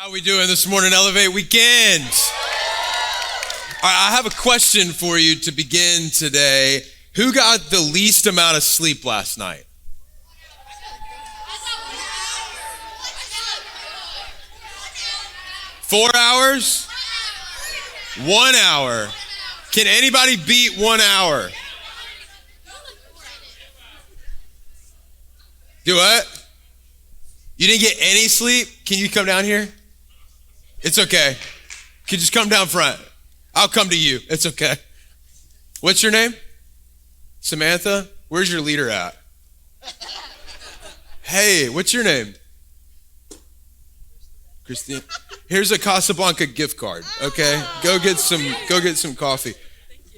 How we doing this morning, Elevate Weekend? All right, I have a question for you to begin today. Who got the least amount of sleep last night? Four hours? 1 hour. Can anybody beat 1 hour? Do what? You didn't get any sleep? Can you come down here? It's okay. Can you just come down front? I'll come to you. It's okay. What's your name? Samantha? Where's your leader at? Hey, what's your name? Christine. Here's a Casablanca gift card, okay? Go get some coffee.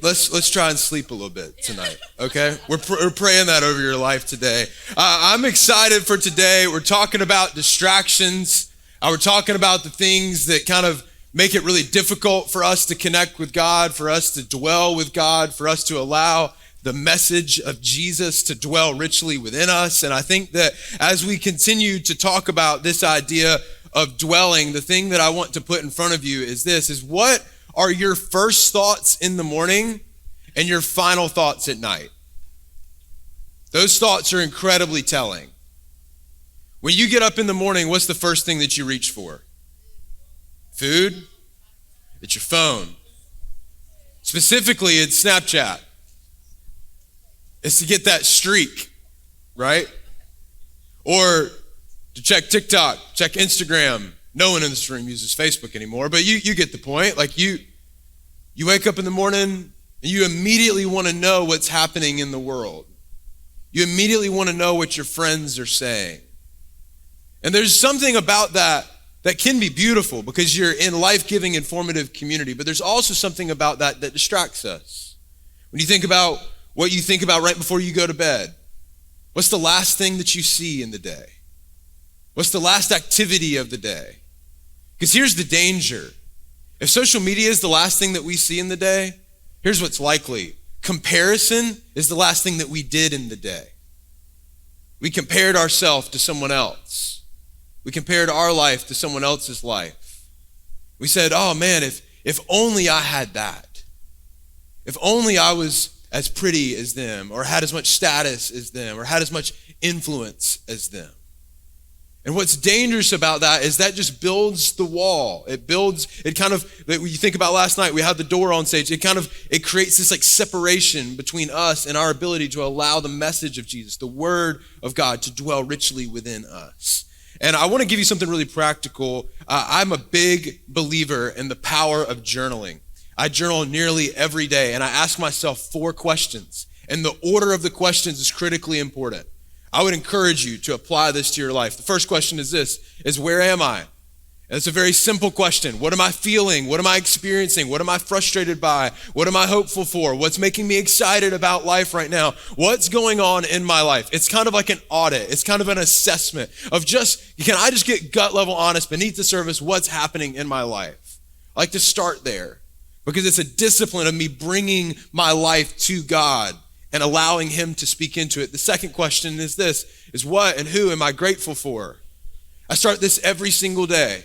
Let's try and sleep a little bit tonight, okay? We're praying that over your life today. I'm excited for today. We're talking about distractions. We're talking about the things that kind of make it really difficult for us to connect with God, for us to dwell with God, for us to allow the message of Jesus to dwell richly within us. And I think that as we continue to talk about this idea of dwelling, the thing that I want to put in front of you is this, is what are your first thoughts in the morning and your final thoughts at night? Those thoughts are incredibly telling. When you get up in the morning, what's the first thing that you reach for? Food? It's your phone. Specifically, it's Snapchat. It's to get that streak, right? Or to check TikTok, check Instagram. No one in this room uses Facebook anymore, but you get the point. Like you wake up in the morning and you immediately want to know what's happening in the world. You immediately want to know what your friends are saying. And there's something about that can be beautiful because you're in life-giving, informative community, but there's also something about that distracts us. When you think about what you think about right before you go to bed, what's the last thing that you see in the day? What's the last activity of the day? Because here's the danger. If social media is the last thing that we see in the day, here's what's likely. Comparison is the last thing that we did in the day. We compared ourselves to someone else. We compared our life to someone else's life. We said, oh man, if only I had that. If only I was as pretty as them, or had as much status as them, or had as much influence as them. And what's dangerous about that is that just builds the wall. It kind of, when you think about last night, we had the door on stage. It creates this like separation between us and our ability to allow the message of Jesus, the word of God, to dwell richly within us. And I want to give you something really practical. I'm a big believer in the power of journaling. I journal nearly every day, and I ask myself 4 questions. And the order of the questions is critically important. I would encourage you to apply this to your life. The first question is this, is where am I? And it's a very simple question. What am I feeling? What am I experiencing? What am I frustrated by? What am I hopeful for? What's making me excited about life right now? What's going on in my life? It's kind of like an audit. It's kind of an assessment of can I just get gut level honest beneath the surface what's happening in my life? I like to start there because it's a discipline of me bringing my life to God and allowing him to speak into it. The second question is this, is what and who am I grateful for? I start this every single day.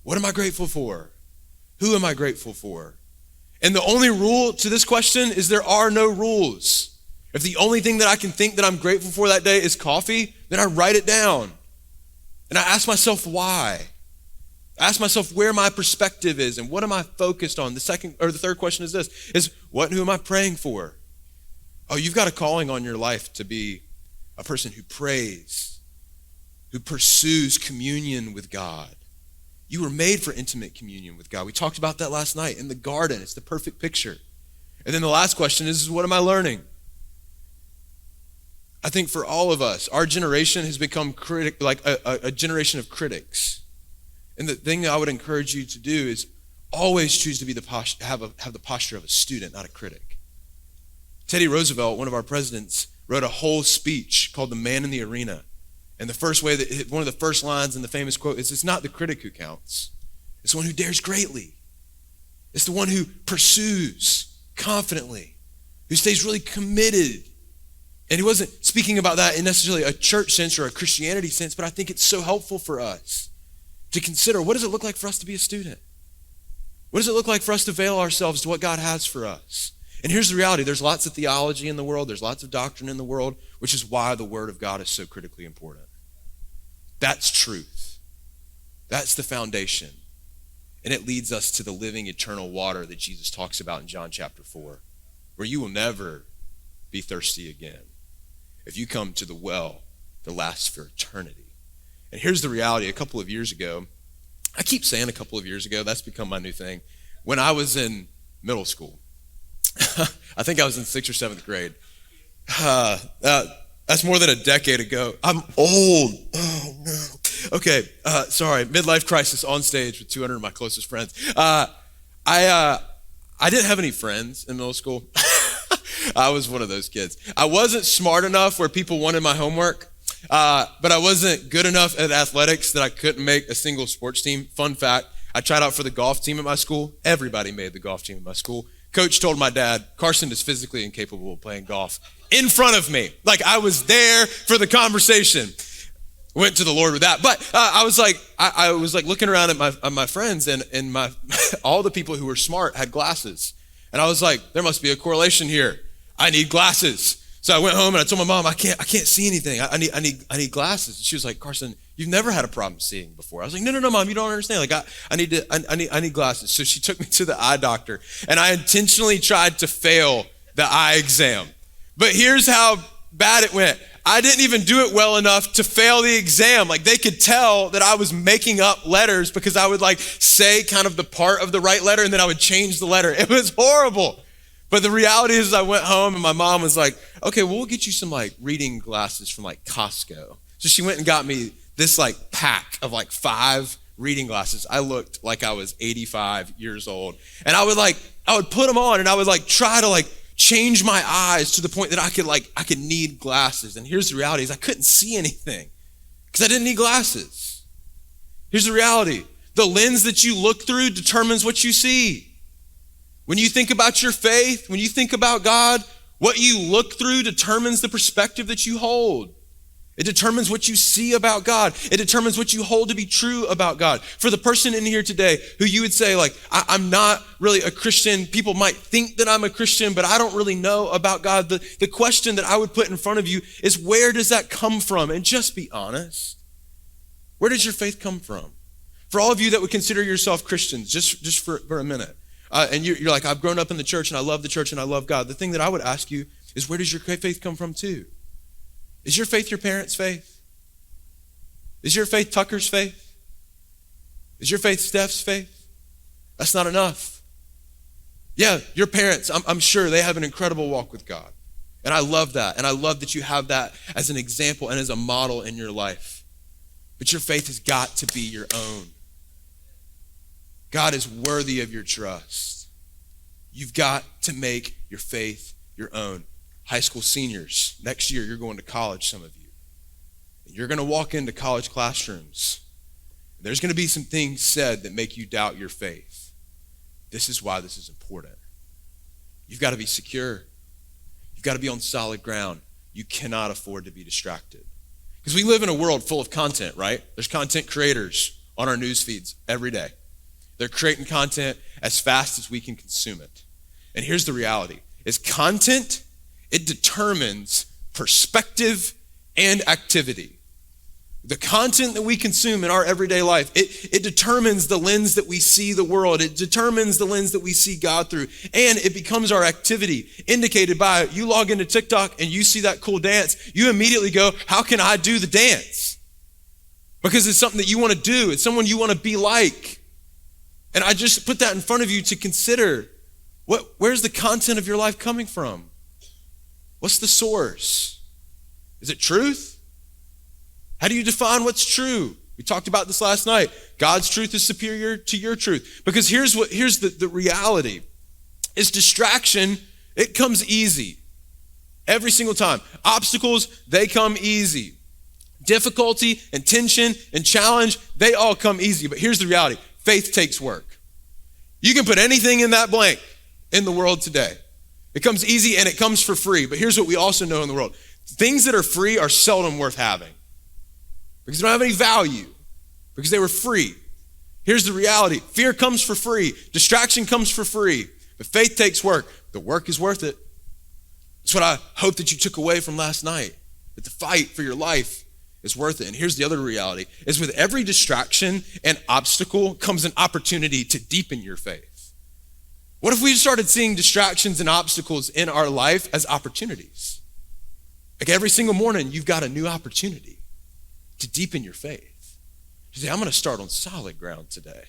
What am I grateful for? Who am I grateful for? And the only rule to this question is there are no rules. If the only thing that I can think that I'm grateful for that day is coffee, then I write it down. And I ask myself why. I ask myself where my perspective is and what am I focused on? The third question is this, is what and who am I praying for? Oh, you've got a calling on your life to be a person who prays, who pursues communion with God. You were made for intimate communion with God. We talked about that last night in the garden. It's the perfect picture. And then the last question is what am I learning? I think for all of us, our generation has become a generation of critics. And the thing that I would encourage you to do is always choose to be have the posture of a student, not a critic. Teddy Roosevelt, one of our presidents, wrote a whole speech called The Man in the Arena. And one of the first lines in the famous quote is, it's not the critic who counts. It's the one who dares greatly. It's the one who pursues confidently, who stays really committed. And he wasn't speaking about that in necessarily a church sense or a Christianity sense, but I think it's so helpful for us. to consider, what does it look like for us to be a student? What does it look like for us to avail ourselves to what God has for us? And here's the reality. There's lots of theology in the world. There's lots of doctrine in the world, which is why the Word of God is so critically important. That's truth. That's the foundation. And it leads us to the living eternal water that Jesus talks about in John chapter 4, where you will never be thirsty again if you come to the well that lasts for eternity. And here's the reality. A couple of years ago, I keep saying a couple of years ago, that's become my new thing. When I was in middle school, I think I was in 6th or 7th grade. That's more than a decade ago. I'm old. Oh, no. Okay, sorry. Midlife crisis on stage with 200 of my closest friends. I didn't have any friends in middle school. I was one of those kids. I wasn't smart enough where people wanted my homework, but I wasn't good enough at athletics that I couldn't make a single sports team. Fun fact, I tried out for the golf team at my school. Everybody made the golf team at my school. Coach told my dad, Carson is physically incapable of playing golf in front of me. Like I was there for the conversation. Went to the Lord with that. But I was like looking around at my friends and my all the people who were smart had glasses. And I was like, there must be a correlation here. I need glasses. So I went home and I told my mom, I can't see anything. I need glasses. And she was like, Carson, you've never had a problem seeing before. I was like, no, Mom, you don't understand. Like I need glasses. So she took me to the eye doctor, and I intentionally tried to fail the eye exam. But here's how bad it went. I didn't even do it well enough to fail the exam. Like they could tell that I was making up letters because I would like say kind of the part of the right letter and then I would change the letter. It was horrible. But the reality is I went home and my mom was like, okay, well, we'll get you some like reading glasses from like Costco. So she went and got me this like pack of like 5 reading glasses. I looked like I was 85 years old. And I would put them on and I would like try to like change my eyes to the point that I could need glasses. And here's the reality is I couldn't see anything because I didn't need glasses. Here's the reality. The lens that you look through determines what you see. When you think about your faith, when you think about God, what you look through determines the perspective that you hold. It determines what you see about God. It determines what you hold to be true about God. For the person in here today who you would say, like, I'm not really a Christian. People might think that I'm a Christian, but I don't really know about God. The question that I would put in front of you is, where does that come from? And just be honest. Where does your faith come from? For all of you that would consider yourself Christians, just for a minute, and you're like, I've grown up in the church and I love the church and I love God. The thing that I would ask you is, where does your faith come from too? Is your faith your parents' faith? Is your faith Tucker's faith? Is your faith Steph's faith? That's not enough. Yeah, your parents, I'm sure they have an incredible walk with God. And I love that. And I love that you have that as an example and as a model in your life. But your faith has got to be your own. God is worthy of your trust. You've got to make your faith your own. High school seniors, next year you're going to college, some of you. And you're going to walk into college classrooms. There's going to be some things said that make you doubt your faith. This is why this is important. You've got to be secure. You've got to be on solid ground. You cannot afford to be distracted. Because we live in a world full of content, right? There's content creators on our news feeds every day. They're creating content as fast as we can consume it. And here's the reality, is content, it determines perspective and activity. The content that we consume in our everyday life, it determines the lens that we see the world. It determines the lens that we see God through. And it becomes our activity, indicated by you log into TikTok and you see that cool dance, you immediately go, how can I do the dance? Because it's something that you want to do. It's someone you want to be like. And I just put that in front of you to consider, where's the content of your life coming from? What's the source? Is it truth? How do you define what's true? We talked about this last night. God's truth is superior to your truth. Because here's the reality. Is distraction, it comes easy. Every single time. Obstacles, they come easy. Difficulty and tension and challenge, they all come easy. But here's the reality. Faith takes work. You can put anything in that blank in the world today. It comes easy and it comes for free. But here's what we also know in the world. Things that are free are seldom worth having because they don't have any value. because they were free. Here's the reality. Fear comes for free. Distraction comes for free. But faith takes work. The work is worth it. That's what I hope that you took away from last night, that the fight for your life is worth it. And here's the other reality, is with every distraction and obstacle comes an opportunity to deepen your faith. What if we started seeing distractions and obstacles in our life as opportunities? Like every single morning, you've got a new opportunity to deepen your faith. You say, I'm going to start on solid ground today.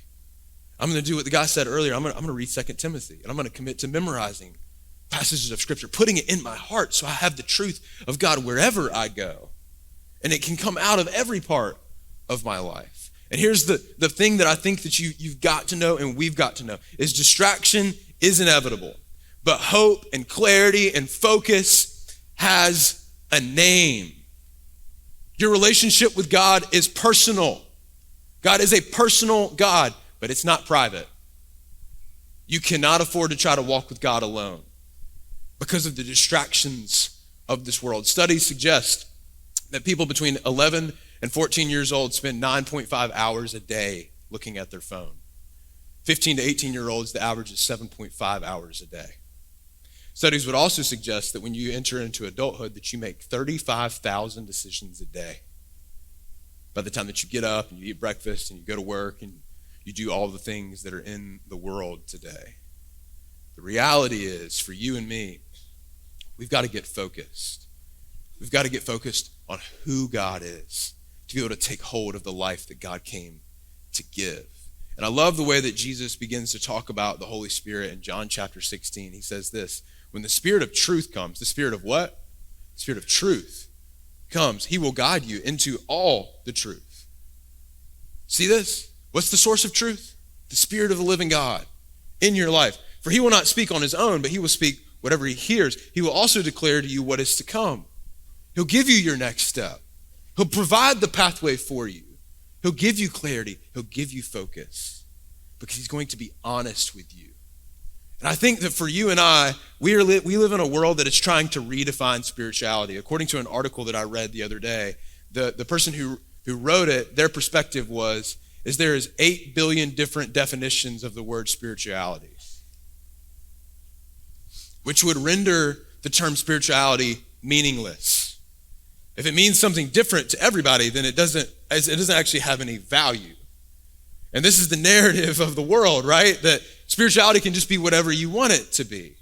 I'm going to do what the guy said earlier. I'm going to read 2 Timothy, and I'm going to commit to memorizing passages of Scripture, putting it in my heart so I have the truth of God wherever I go. And it can come out of every part of my life. And here's the thing that I think that you've got to know and we've got to know is distraction is inevitable. But hope and clarity and focus has a name. Your relationship with God is personal. God is a personal God, but it's not private. You cannot afford to try to walk with God alone because of the distractions of this world. Studies suggest that people between 11 and 14 years old spend 9.5 hours a day looking at their phone. 15 to 18-year-olds, the average is 7.5 hours a day. Studies would also suggest that when you enter into adulthood that you make 35,000 decisions a day. By the time that you get up and you eat breakfast and you go to work and you do all the things that are in the world today. The reality is, for you and me, we've got to get focused. We've got to get focused on who God is to be able to take hold of the life that God came to give. And I love the way that Jesus begins to talk about the Holy Spirit in John chapter 16. He says this, when the Spirit of truth comes, the Spirit of what? The Spirit of truth comes, he will guide you into all the truth. See this? What's the source of truth? The Spirit of the living God in your life. For he will not speak on his own, but he will speak whatever he hears. He will also declare to you what is to come. He'll give you your next step. He'll provide the pathway for you. He'll give you clarity. He'll give you focus because he's going to be honest with you. And I think that for you and I, we live in a world that is trying to redefine spirituality. According to an article that I read the other day, the person who wrote it, their perspective is there is 8 billion different definitions of the word spirituality, which would render the term spirituality meaningless. If it means something different to everybody, then it doesn't actually have any value. And this is the narrative of the world, right? That spirituality can just be whatever you want it to be.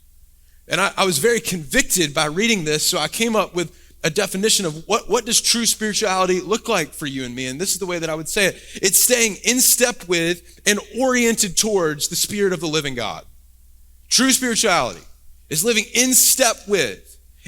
And I was very convicted by reading this, so I came up with a definition of what does true spirituality look like for you and me? And this is the way that I would say it. It's staying in step with and oriented towards the Spirit of the living God. True spirituality is living in step with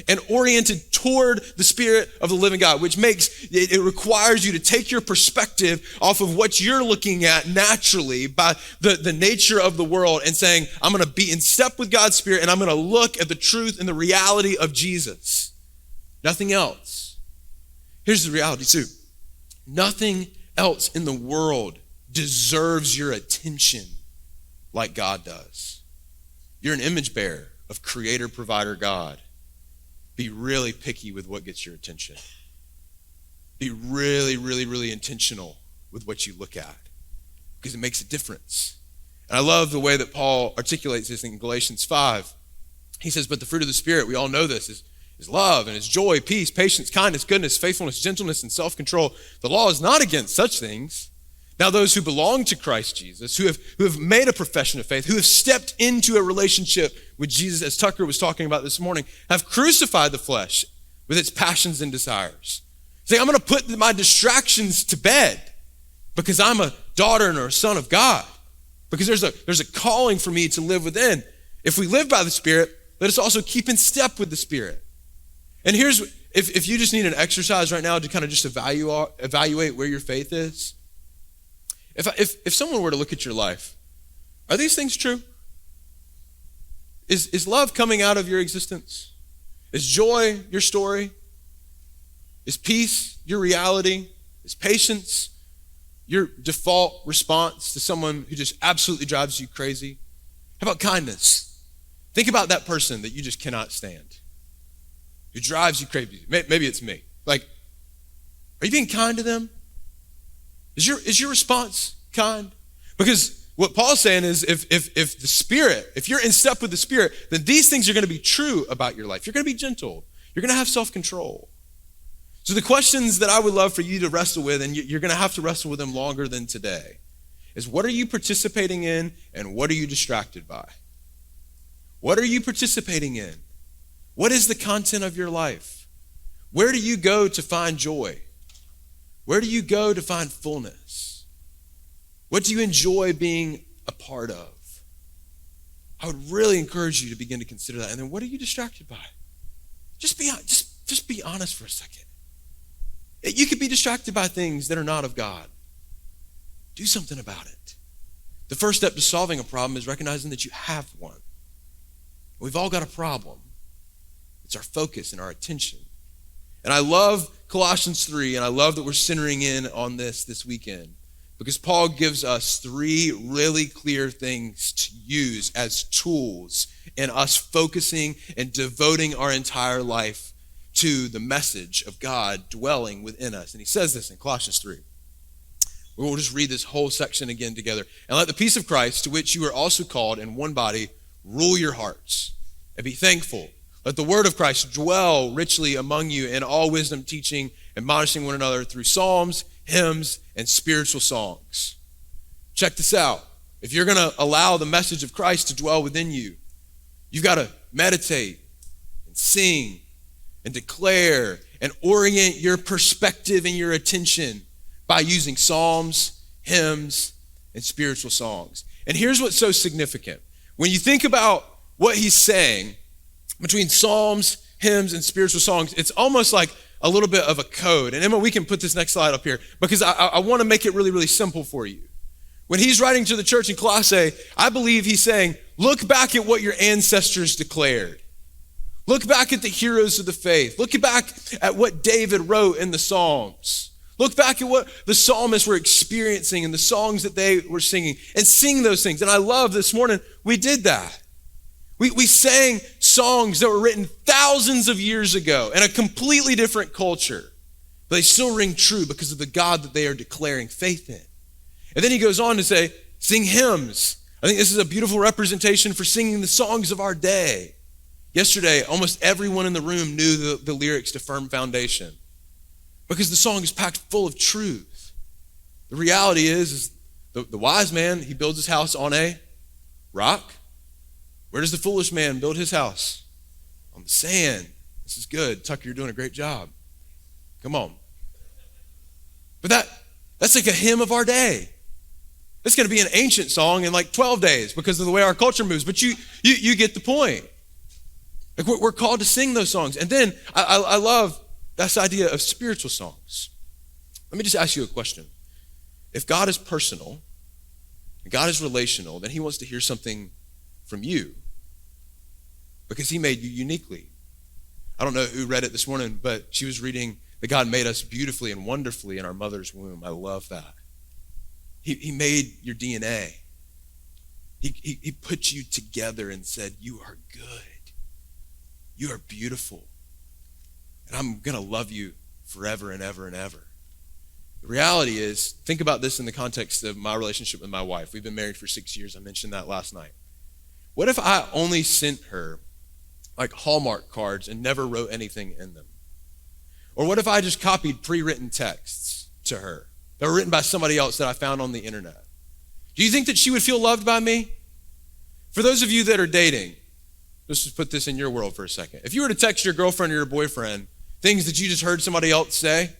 and oriented toward the Spirit of the living God, which makes it requires you to take your perspective off of what you're looking at naturally by the nature of the world and saying, I'm going to be in step with God's Spirit and I'm going to look at the truth and the reality of Jesus. Nothing else. Here's the reality too. Nothing else in the world deserves your attention like God does. You're an image bearer of creator, provider, God. Be really picky with what gets your attention. Be really, really, really intentional with what you look at because it makes a difference. And I love the way that Paul articulates this in Galatians 5. He says, but the fruit of the Spirit, we all know this, is love and is joy, peace, patience, kindness, goodness, faithfulness, gentleness, and self-control. The law is not against such things. Now those who belong to Christ Jesus, who have made a profession of faith, who have stepped into a relationship with Jesus, as Tucker was talking about this morning, have crucified the flesh with its passions and desires. Saying, I'm going to put my distractions to bed because I'm a daughter and or a son of God. Because there's a calling for me to live within. If we live by the Spirit, let us also keep in step with the Spirit. And here's, if you just need an exercise right now to kind of just evaluate where your faith is, if someone were to look at your life, are these things true? Is love coming out of your existence? Is joy your story? Is peace your reality? Is patience your default response to someone who just absolutely drives you crazy? How about kindness? Think about that person that you just cannot stand, who drives you crazy. Maybe it's me. Like, are you being kind to them? Is your response kind? Because what Paul's saying is if the Spirit, if you're in step with the Spirit, then these things are going to be true about your life. You're going to be gentle. You're going to have self-control. So the questions that I would love for you to wrestle with, and you're going to have to wrestle with them longer than today, is what are you participating in and what are you distracted by? What are you participating in? What is the content of your life? Where do you go to find joy? Where do you go to find fullness? What do you enjoy being a part of? I would really encourage you to begin to consider that. And then what are you distracted by? Just be honest for a second. You could be distracted by things that are not of God. Do something about it. The first step to solving a problem is recognizing that you have one. We've all got a problem. It's our focus and our attention. And I love Colossians 3, and I love that we're centering in on this weekend, because Paul gives us 3 really clear things to use as tools in us focusing and devoting our entire life to the message of God dwelling within us. And he says this in Colossians 3. We'll just read this whole section again together. And let the peace of Christ, to which you are also called in one body, rule your hearts and be thankful. Let the word of Christ dwell richly among you in all wisdom, teaching, admonishing one another through psalms, hymns, and spiritual songs. Check this out. If you're going to allow the message of Christ to dwell within you, you've got to meditate and sing and declare and orient your perspective and your attention by using psalms, hymns, and spiritual songs. And here's what's so significant. When you think about what he's saying between psalms, hymns, and spiritual songs, it's almost like a little bit of a code. And Emma, we can put this next slide up here because I want to make it really, really simple for you. When he's writing to the church in Colossae, I believe he's saying, look back at what your ancestors declared. Look back at the heroes of the faith. Look back at what David wrote in the Psalms. Look back at what the psalmists were experiencing and the songs that they were singing, and sing those things. And I love this morning, we did that. We sang songs that were written thousands of years ago in a completely different culture. But they still ring true because of the God that they are declaring faith in. And then he goes on to say, sing hymns. I think this is a beautiful representation for singing the songs of our day. Yesterday, almost everyone in the room knew the lyrics to Firm Foundation because the song is packed full of truth. The reality is the wise man, he builds his house on a rock. Where does the foolish man build his house? On the sand. This is good. Tucker, you're doing a great job. Come on. But that's like a hymn of our day. It's going to be an ancient song in like 12 days because of the way our culture moves. But you get the point. Like we're called to sing those songs. And then I love this idea of spiritual songs. Let me just ask you a question. If God is personal, and God is relational, then he wants to hear something from you because he made you uniquely. I don't know who read it this morning, but she was reading that God made us beautifully and wonderfully in our mother's womb. I love that. He made your DNA. He put you together and said, you are good. You are beautiful. And I'm going to love you forever and ever and ever. The reality is, think about this in the context of my relationship with my wife. We've been married for 6 years. I mentioned that last night. What if I only sent her like Hallmark cards and never wrote anything in them? Or what if I just copied pre-written texts to her that were written by somebody else that I found on the internet? Do you think that she would feel loved by me? For those of you that are dating, let's just put this in your world for a second. If you were to text your girlfriend or your boyfriend things that you just heard somebody else say,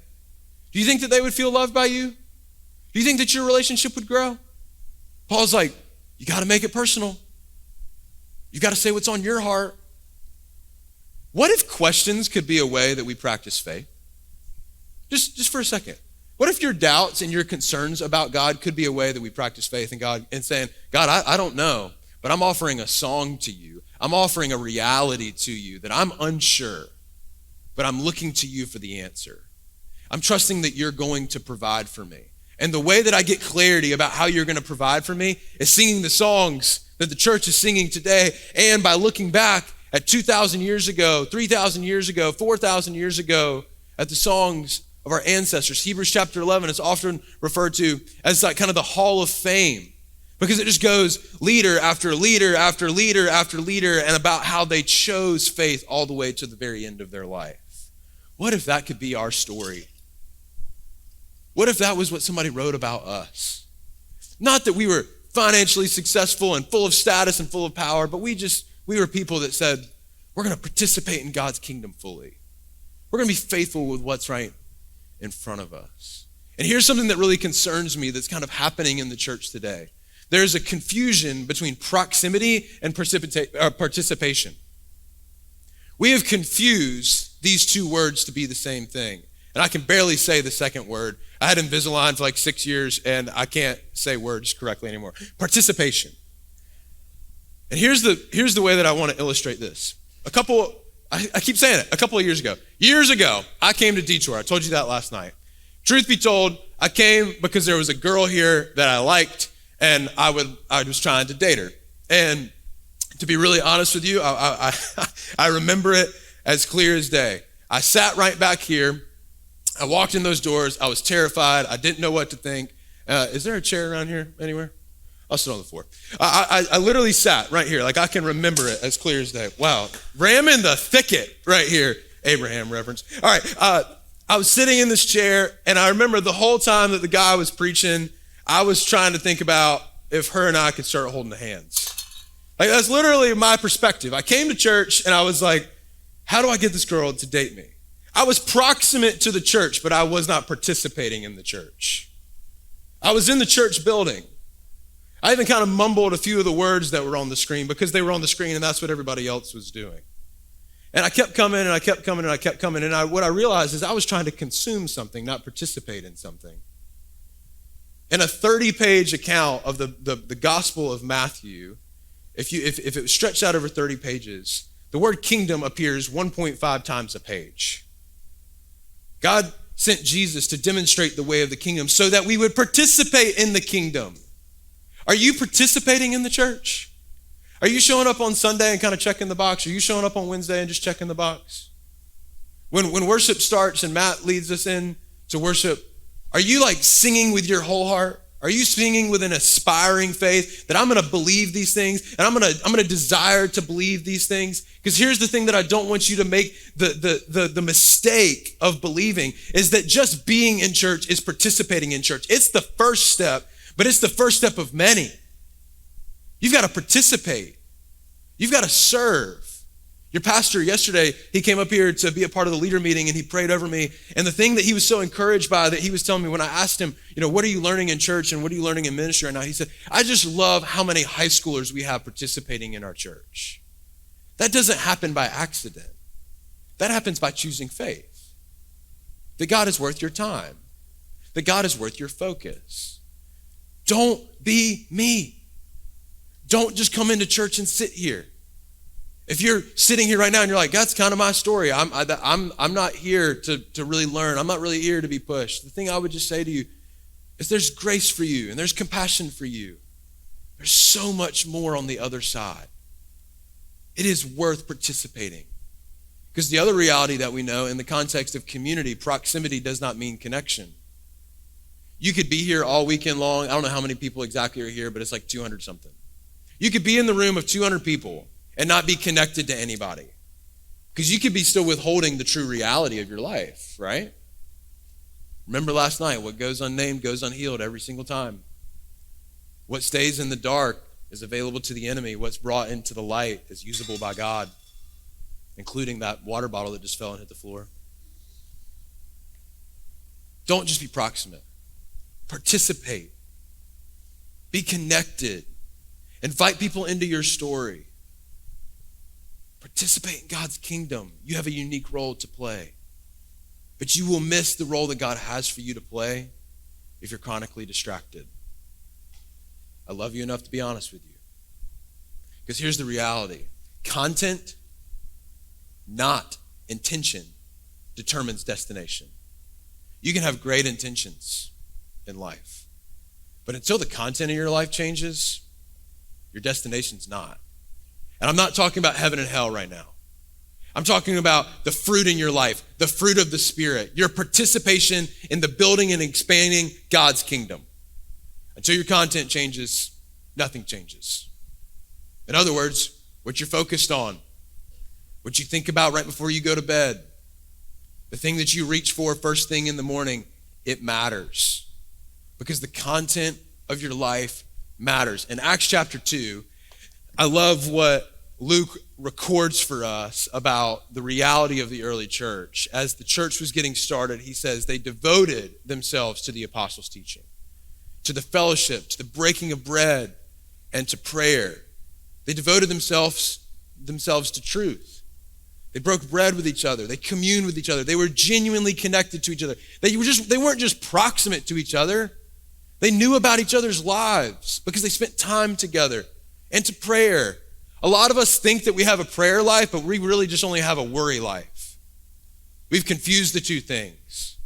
do you think that they would feel loved by you? Do you think that your relationship would grow? Paul's like, you got to make it personal. You got to say what's on your heart. What if questions could be a way that we practice faith? Just for a second. What if your doubts and your concerns about God could be a way that we practice faith in God and saying, God, I don't know, but I'm offering a song to you. I'm offering a reality to you that I'm unsure, but I'm looking to you for the answer. I'm trusting that you're going to provide for me. And the way that I get clarity about how you're going to provide for me is singing the songs that the church is singing today, and by looking back at 2,000 years ago, 3,000 years ago, 4,000 years ago, at the songs of our ancestors. Hebrews chapter 11 is often referred to as like kind of the hall of fame because it just goes leader after leader after leader after leader and about how they chose faith all the way to the very end of their life. What if that could be our story? What if that was what somebody wrote about us? Not that we were financially successful and full of status and full of power, but we were people that said, we're going to participate in God's kingdom fully. We're going to be faithful with what's right in front of us. And here's something that really concerns me that's kind of happening in the church today. There's a confusion between proximity and participation. We have confused these two words to be the same thing. And I can barely say the second word. I had Invisalign for like 6 years and I can't say words correctly anymore. Participation. And here's the way that I want to illustrate this. I keep saying it, a couple of years ago, I came to Detour. I told you that last night. Truth be told, I came because there was a girl here that I liked and I was trying to date her. And to be really honest with you, I remember it as clear as day. I sat right back here. I walked in those doors. I was terrified. I didn't know what to think. Is there a chair around here anywhere? I'll sit on the floor. I literally sat right here. Like I can remember it as clear as day. Wow. Ram in the thicket right here. Abraham reference. All right. I was sitting in this chair and I remember the whole time that the guy was preaching, I was trying to think about if her and I could start holding hands. Like that's literally my perspective. I came to church and I was like, how do I get this girl to date me? I was proximate to the church, but I was not participating in the church. I was in the church building. I even kind of mumbled a few of the words that were on the screen because they were on the screen and that's what everybody else was doing. And I kept coming and I kept coming and I kept coming. And what I realized is I was trying to consume something, not participate in something. In a 30-page account of the Gospel of Matthew, if it was stretched out over 30 pages, the word kingdom appears 1.5 times a page. God sent Jesus to demonstrate the way of the kingdom so that we would participate in the kingdom. Are you participating in the church? Are you showing up on Sunday and kind of checking the box? Are you showing up on Wednesday and just checking the box? When worship starts and Matt leads us in to worship, are you like singing with your whole heart? Are you singing with an aspiring faith that I'm going to believe these things and I'm going to desire to believe these things? Because here's the thing that I don't want you to make the mistake of believing is that just being in church is participating in church. It's the first step, but it's the first step of many. You've got to participate. You've got to serve. Your pastor yesterday, he came up here to be a part of the leader meeting and he prayed over me. And the thing that he was so encouraged by that he was telling me when I asked him, what are you learning in church and what are you learning in ministry right now? He said, I just love how many high schoolers we have participating in our church. That doesn't happen by accident. That happens by choosing faith. That God is worth your time. That God is worth your focus. Don't be me. Don't just come into church and sit here. If you're sitting here right now and you're like, that's kind of my story. I'm not here to really learn. I'm not really here to be pushed. The thing I would just say to you is there's grace for you and there's compassion for you. There's so much more on the other side. It is worth participating. Because the other reality that we know in the context of community, proximity does not mean connection. You could be here all weekend long. I don't know how many people exactly are here, but it's like 200 something. You could be in the room of 200 people and not be connected to anybody. Because you could be still withholding the true reality of your life, right? Remember last night, what goes unnamed goes unhealed every single time. What stays in the dark is available to the enemy. What's brought into the light is usable by God, including that water bottle that just fell and hit the floor. Don't just be proximate. Participate. Be connected. Invite people into your story. Participate in God's kingdom. You have a unique role to play. But you will miss the role that God has for you to play if you're chronically distracted. I love you enough to be honest with you. Because here's the reality. Content, not intention, determines destination. You can have great intentions in life. But until the content of your life changes, your destination's not. And I'm not talking about heaven and hell right now. I'm talking about the fruit in your life, the fruit of the Spirit, your participation in the building and expanding God's kingdom. Until your content changes, nothing changes. In other words, what you're focused on, what you think about right before you go to bed, the thing that you reach for first thing in the morning, it matters. Because the content of your life matters. In Acts chapter 2, I love what Luke records for us about the reality of the early church. As the church was getting started, he says they devoted themselves to the apostles' teaching, to the fellowship, to the breaking of bread, and to prayer. They devoted themselves to truth. They broke bread with each other. They communed with each other. They were genuinely connected to each other. They weren't just proximate to each other. They knew about each other's lives because they spent time together. And to prayer. A lot of us think that we have a prayer life, but we really just only have a worry life. We've confused the two things.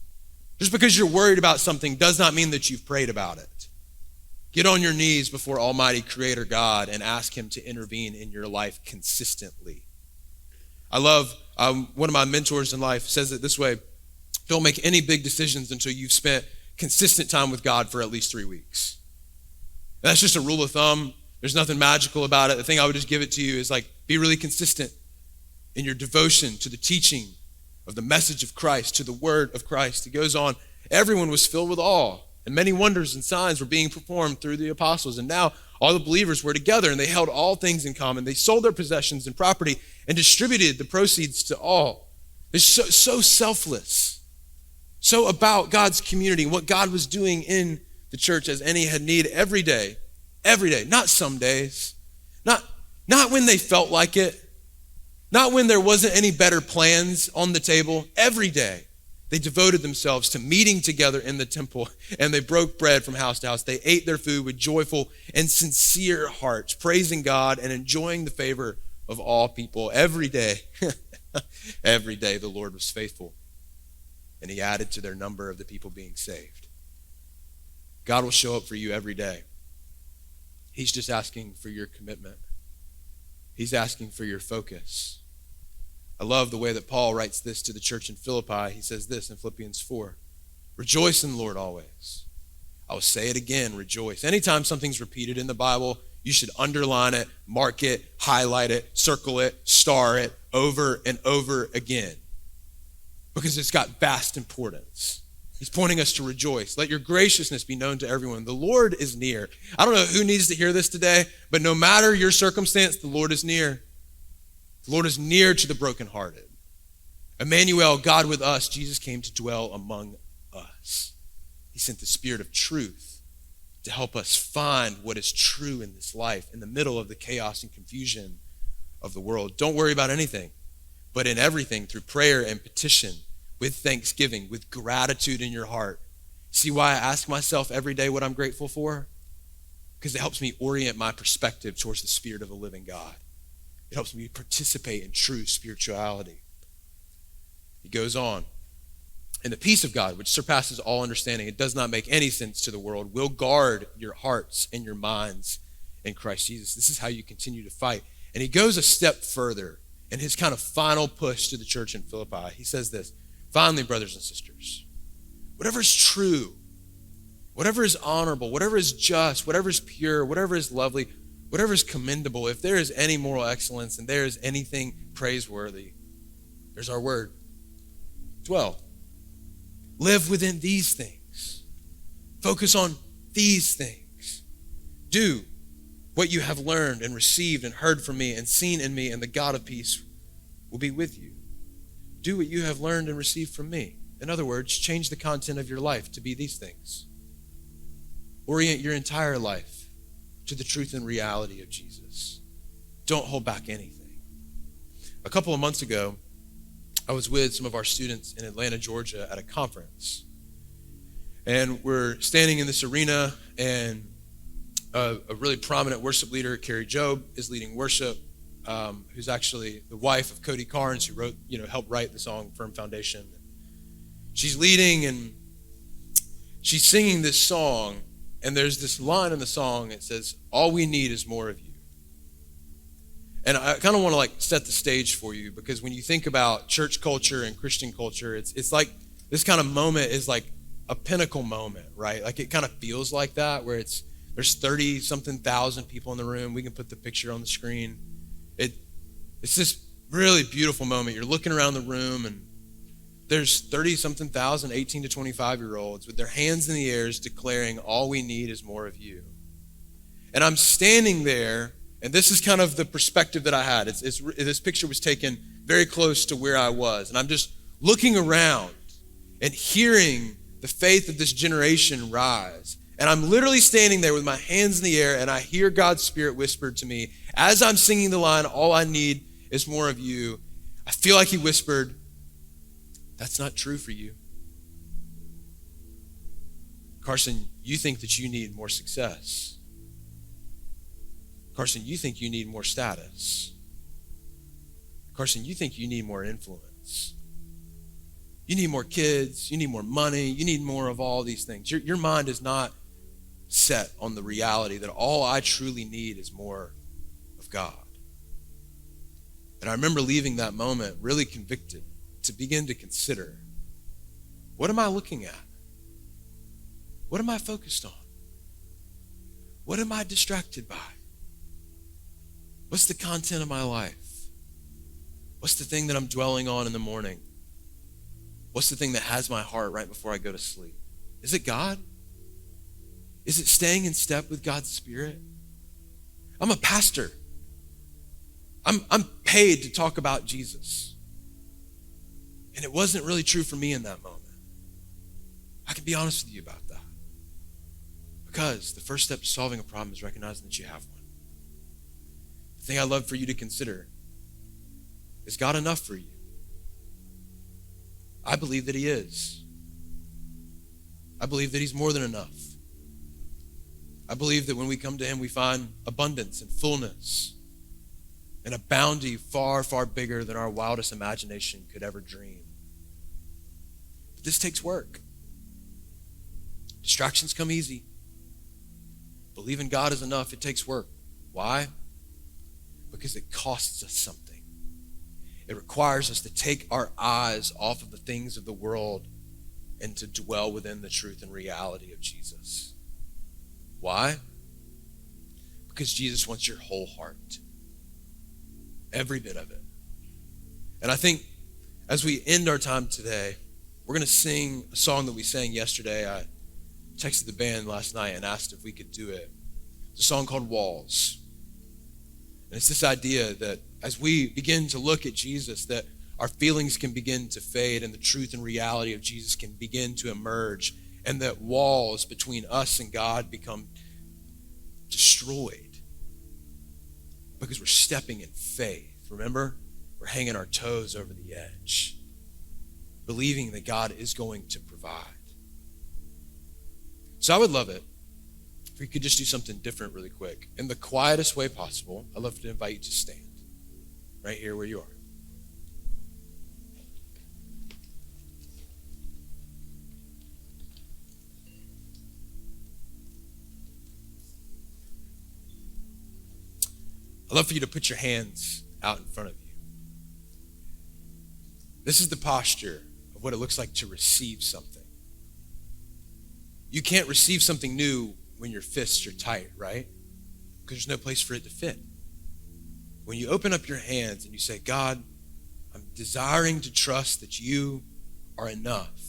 Just because you're worried about something does not mean that you've prayed about it. Get on your knees before Almighty Creator God and ask Him to intervene in your life consistently. I love, one of my mentors in life says it this way: don't make any big decisions until you've spent consistent time with God for at least 3 weeks. And that's just a rule of thumb. There's nothing magical about it. The thing I would just give it to you is be really consistent in your devotion to the teaching of the message of Christ, to the word of Christ. It goes on, everyone was filled with awe, and many wonders and signs were being performed through the apostles. And now all the believers were together, and they held all things in common. They sold their possessions and property and distributed the proceeds to all. They're so selfless, so about God's community and what God was doing in the church as any had need every day, not some days, not when they felt like it, not when there wasn't any better plans on the table. Every day, they devoted themselves to meeting together in the temple, and they broke bread from house to house. They ate their food with joyful and sincere hearts, praising God and enjoying the favor of all people. Every day, every day the Lord was faithful, and He added to their number of the people being saved. God will show up for you every day. He's just asking for your commitment. He's asking for your focus. I love the way that Paul writes this to the church in Philippi. He says this in Philippians 4, rejoice in the Lord always. I will say it again, rejoice. Anytime something's repeated in the Bible, you should underline it, mark it, highlight it, circle it, star it over and over again, because it's got vast importance. He's pointing us to rejoice. Let your graciousness be known to everyone. The Lord is near. I don't know who needs to hear this today, but no matter your circumstance, the Lord is near. The Lord is near to the brokenhearted. Emmanuel, God with us, Jesus came to dwell among us. He sent the Spirit of truth to help us find what is true in this life in the middle of the chaos and confusion of the world. Don't worry about anything, but in everything, through prayer and petition, with thanksgiving, with gratitude in your heart. See why I ask myself every day what I'm grateful for? Because it helps me orient my perspective towards the Spirit of the living God. It helps me participate in true spirituality. He goes on, and the peace of God, which surpasses all understanding, it does not make any sense to the world, will guard your hearts and your minds in Christ Jesus. This is how you continue to fight. And he goes a step further in his kind of final push to the church in Philippi. He says this: finally, brothers and sisters, whatever is true, whatever is honorable, whatever is just, whatever is pure, whatever is lovely, whatever is commendable, if there is any moral excellence and there is anything praiseworthy, there's our word. Dwell. Live within these things. Focus on these things. Do what you have learned and received and heard from me and seen in me, and the God of peace will be with you. Do what you have learned and received from me. In other words, change the content of your life to be these things. Orient your entire life to the truth and reality of Jesus. Don't hold back anything. A couple of months ago, I was with some of our students in Atlanta, Georgia at a conference. And we're standing in this arena, and a really prominent worship leader, Carrie Job, is leading worship, who's actually the wife of Cody Carnes, who helped write the song Firm Foundation. She's leading, and she's singing this song, and there's this line in the song. It says, all we need is more of you. And I kind of want to like set the stage for you, because when you think about church culture and Christian culture, it's like this kind of moment is like a pinnacle moment, right? Like it kind of feels like that, where there's 30 something thousand people in the room. We can put the picture on the screen. It's this really beautiful moment. You're looking around the room and there's 30 something thousand 18 to 25-year-olds with their hands in the air declaring, all we need is more of you. And I'm standing there, and this is kind of the perspective that I had. This picture was taken very close to where I was. And I'm just looking around and hearing the faith of this generation rise. And I'm literally standing there with my hands in the air, and I hear God's Spirit whisper to me, as I'm singing the line, all I need is more of you. I feel like he whispered, that's not true for you. Carson, you think that you need more success. Carson, you think you need more status. Carson, you think you need more influence. You need more kids. You need more money. You need more of all these things. Your mind is not set on the reality that all I truly need is more of God. And I remember leaving that moment really convicted to begin to consider, what am I looking at? What am I focused on? What am I distracted by? What's the content of my life? What's the thing that I'm dwelling on in the morning? What's the thing that has my heart right before I go to sleep? Is it God? Is it staying in step with God's Spirit? I'm a pastor. I'm paid to talk about Jesus. And it wasn't really true for me in that moment. I can be honest with you about that. Because the first step to solving a problem is recognizing that you have one. The thing I'd love for you to consider, is God enough for you? I believe that he is. I believe that he's more than enough. I believe that when we come to him, we find abundance and fullness and a bounty far, far bigger than our wildest imagination could ever dream. But this takes work. Distractions come easy. Believing God is enough, it takes work. Why? Because it costs us something. It requires us to take our eyes off of the things of the world and to dwell within the truth and reality of Jesus. Why? Because Jesus wants your whole heart. Every bit of it. And I think as we end our time today, we're going to sing a song that we sang yesterday. I texted the band last night and asked if we could do it. It's a song called Walls. And it's this idea that as we begin to look at Jesus, that our feelings can begin to fade and the truth and reality of Jesus can begin to emerge, and that walls between us and God become destroyed because we're stepping in faith. Remember? We're hanging our toes over the edge, believing that God is going to provide. So I would love it if we could just do something different really quick. In the quietest way possible, I'd love to invite you to stand right here where you are. I'd love for you to put your hands out in front of you. This is the posture of what it looks like to receive something. You can't receive something new when your fists are tight, right? Because there's no place for it to fit. When you open up your hands and you say, God, I'm desiring to trust that you are enough,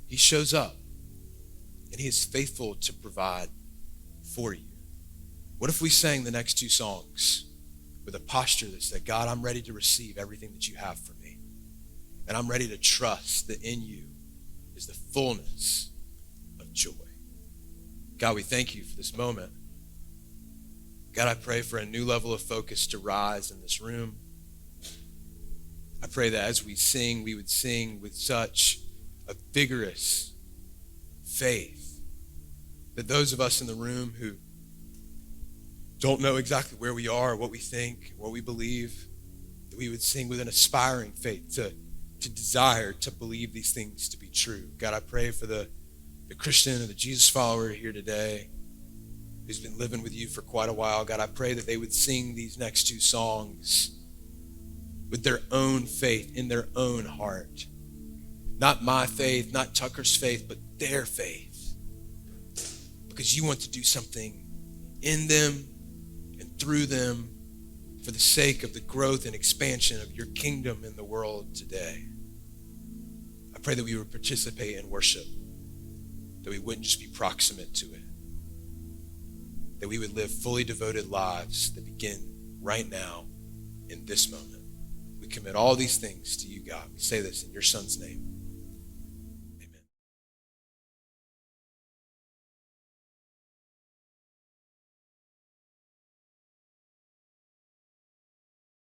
he shows up and he is faithful to provide for you. What if we sang the next two songs with a posture that said, God, I'm ready to receive everything that you have for me. And I'm ready to trust that in you is the fullness of joy. God, we thank you for this moment. God, I pray for a new level of focus to rise in this room. I pray that as we sing, we would sing with such a vigorous faith that those of us in the room who don't know exactly where we are, what we think, what we believe, that we would sing with an aspiring faith to desire to believe these things to be true. God, I pray for the Christian or the Jesus follower here today who's been living with you for quite a while. God, I pray that they would sing these next two songs with their own faith in their own heart. Not my faith, not Tucker's faith, but their faith. Because you want to do something in them and through them for the sake of the growth and expansion of your kingdom in the world today. I pray that we would participate in worship, that we wouldn't just be proximate to it, that we would live fully devoted lives that begin right now in this moment. We commit all these things to you, God. We say this in your Son's name.